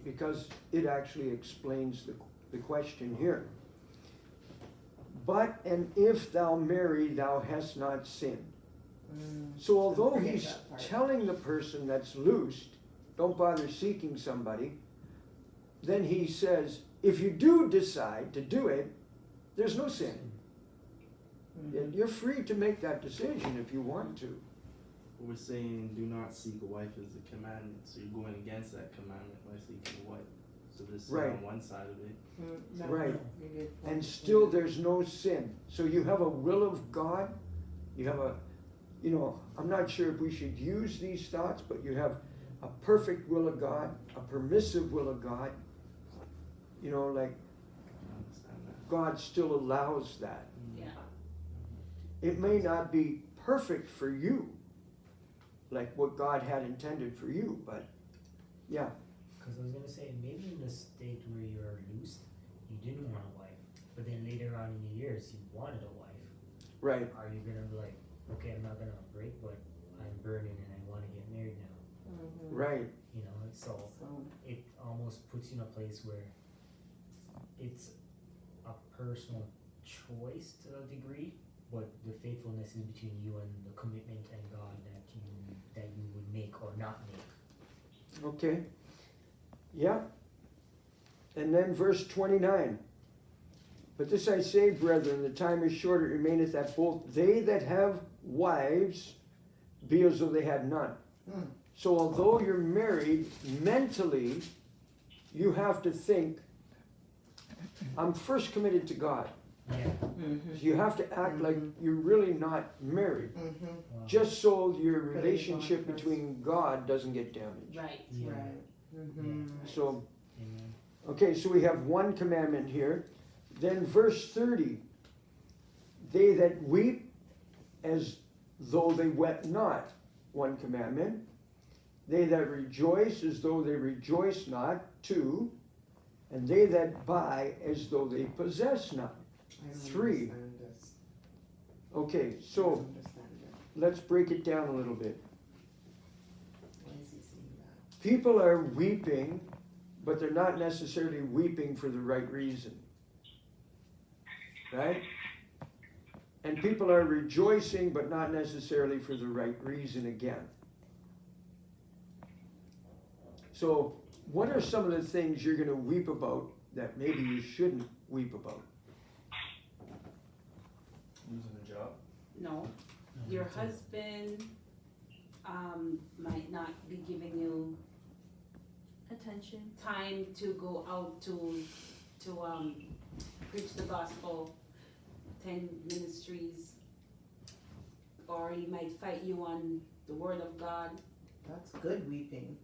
because it actually explains the question here. But, and if thou marry, thou hast not sinned. So although he's telling the person that's loosed, don't bother seeking somebody, then he says, if you do decide to do it, there's no sin. You're free to make that decision if you want to. We're saying do not seek a wife as a commandment, so you're going against that commandment by seeking a wife. So there's sin on one side of it. Right. And still there's no sin. So you have a will of God, you have a, you know, I'm not sure if we should use these thoughts, but you have a perfect will of God, a permissive will of God. You know, like God still allows that. Yeah. It may not be perfect for you, like what God had intended for you, but yeah. Because I was gonna say, maybe in the state where you're loosed, you didn't want a wife, but then later on in the years you wanted a wife. Right. Are you gonna be like, okay, I'm not gonna break, but I'm burning and I want to get married now? Right. You know, so it almost puts you in a place where it's a personal choice to a degree, but the faithfulness is between you and the commitment and God that you would make or not make. Okay. Yeah. And then verse 29. But this I say, brethren, the time is short, it remaineth that both they that have wives be as though they had none. So although you're married, mentally, you have to think, I'm first committed to God. Yeah. So you have to act like you're really not married, Wow. just so your relationship between God doesn't get damaged. Right. Yeah. So, Amen. okay, so we have one commandment here. Then verse 30, they that weep as though they wept not, one commandment. They that rejoice as though they rejoice not, two. And they that buy as though they possess not, three. Okay, so let's break it down a little bit. People are weeping, but they're not necessarily weeping for the right reason. Right? And people are rejoicing, but not necessarily for the right reason again. So, what are some of the things you're going to weep about that maybe you shouldn't weep about? Losing a job. No, your husband might not be giving you attention. time to go out to preach the gospel, attend ministries, or he might fight you on the word of God. That's good weeping.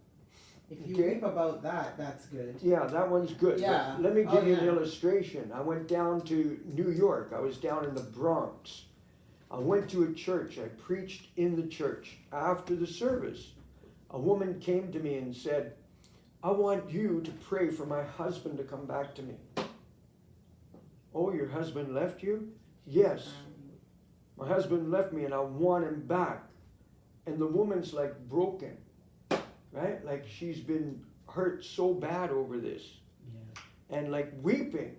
If you Okay. weep about that, that's good. Yeah, that one's good. Yeah. But let me give you an yeah. illustration. I went down to New York. I was down in the Bronx. I went to a church. I preached in the church. After the service, a woman came to me and said, I want you to pray for my husband to come back to me. Oh, your husband left you? Yes. My husband left me and I want him back. And the woman's like broken, right? Like she's been hurt so bad over this. Yeah. And like weeping.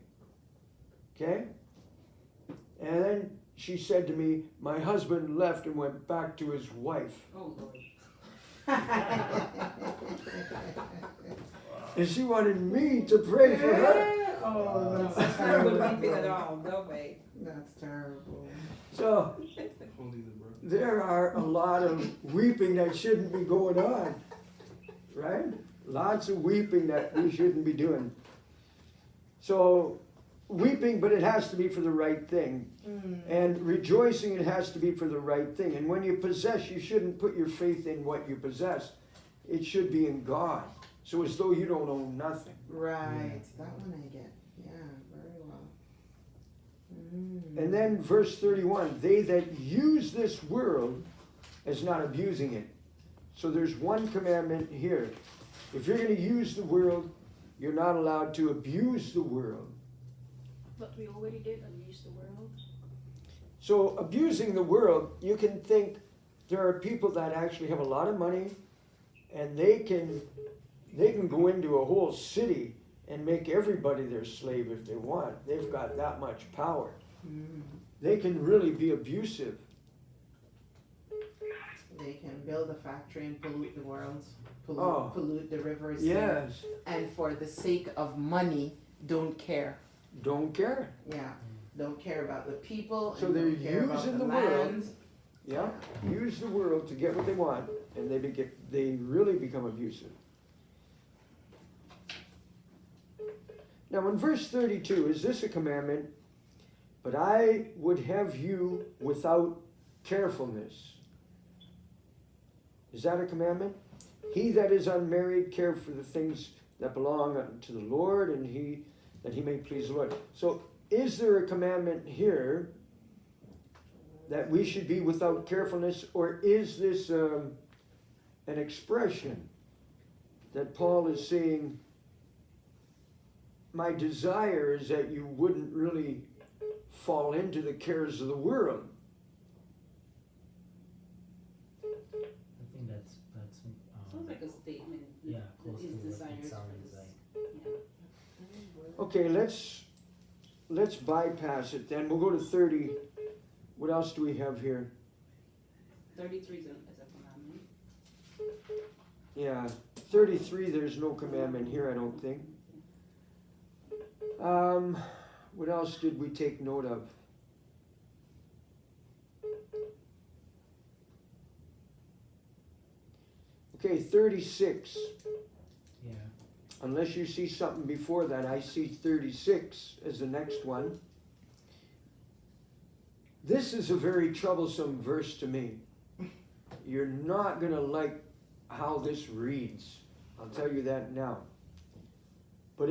Okay? And then she said to me, my husband left and went back to his wife. Oh Lord. And she wanted me to pray for her. Oh, That's that's not good terrible. weeping at all. No way. That's terrible. So Holy the brother. there are a lot of weeping that shouldn't be going on. Right? Lots of weeping that we shouldn't be doing. So weeping, but it has to be for the right thing. And rejoicing, it has to be for the right thing. And when you possess, you shouldn't put your faith in what you possess. It should be in God. So as though you don't own nothing. Right. That one I get. Yeah, very well. And then verse 31, they that use this world as not abusing it. So there's one commandment here. If you're going to use the world, you're not allowed to abuse the world. But we already did abuse the world. So abusing the world, you can think there are people that actually have a lot of money and they can They can go into a whole city and make everybody their slave if they want. They've got that much power. They can really be abusive. They can build a factory and pollute the world, Oh. pollute the rivers. Yes, And for the sake of money, don't care. don't care. Yeah, don't care about the people. So and they're don't care about using the the world. land. Yeah, use the world to get what they want, and they really become abusive. Now in verse 32, is this a commandment? But I would have you without carefulness. Is that a commandment? He that is unmarried care for the things that belong to the Lord, and that he may please the Lord. So is there a commandment here that we should be without carefulness, or is this an expression that Paul is saying, my desire is that you wouldn't really fall into the cares of the world? I think that's Sounds like a statement. yeah, close to His what desires it for sounds this. like. Yeah. Okay, let's bypass it then. We'll go to 30. What else do we have here? 33 is a commandment. Yeah, 33, there's no commandment here, I don't think. What else did we take note of? Okay, 36. Yeah. Unless you see something before that, I see 36 as the next one. This is a very troublesome verse to me. You're not going to like how this reads. I'll tell you that now. But